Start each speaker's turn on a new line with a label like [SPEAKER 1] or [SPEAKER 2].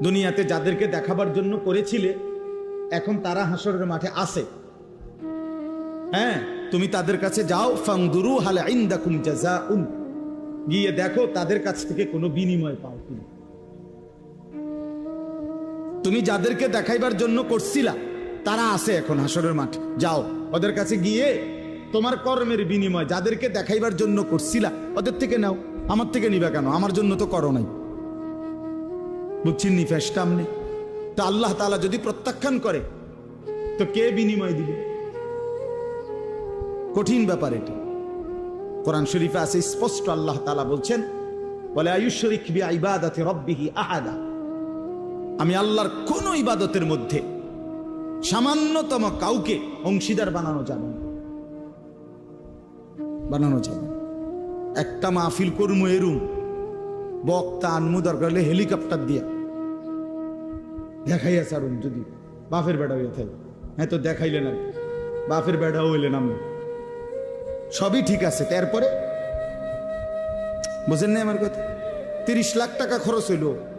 [SPEAKER 1] দুনিয়াতে যাদেরকে দেখাবার জন্য করেছিলে এখন তারা হাসরের মাঠে আছে। হ্যাঁ, তুমি তাদের কাছে যাও, ফাংদুরু হাল ইনদাকুম জাযাউন, গিয়ে দেখো তাদের কাছ থেকে কোনো বিনিময় পাও কিনা। তুমি যাদেরকে দেখাইবার জন্য করছিলা তারা আছে এখন হাসরের মাঠে, যাও ওদের কাছে গিয়ে তোমার কর্মের বিনিময় যাদেরকে দেখাইবার জন্য করছিলা ওদের থেকে নাও। আমার থেকে নিবা কেন? আমার জন্য তো করো নাই। বুঝছেন নি ফেসকাম নেই। তো আল্লাহ তাআলা যদি প্রত্যাখ্যান করে তো কে বিনিময় দিবে? কঠিন ব্যাপার এটা। কোরআন শরীফে আছে স্পষ্ট, আল্লাহ তাআলা বলছেন, ওয়ালা ইউশরিক বিইবাদাতি রাব্বিহি আহাদা, আমি আল্লাহর কোন ইবাদতের মধ্যে সামান্যতম কাউকে অংশীদার বানানো যাবে না, বানানো যাবে। একটা মাহফিল করমু এরুম, বক্তা আনমু, দরকার হলে হেলিকপ্টার দিয়া দেখাইয়া ছাড়ুন, যদি বাপের বেড়া হইয়া থাকে। হ্যাঁ, তো দেখাইলেন আর বাপের বেড়াও হইলেন, আমি সবই ঠিক আছে। তারপরে বোঝেন না আমার কথা? 30 লাখ টাকা খরচ হইল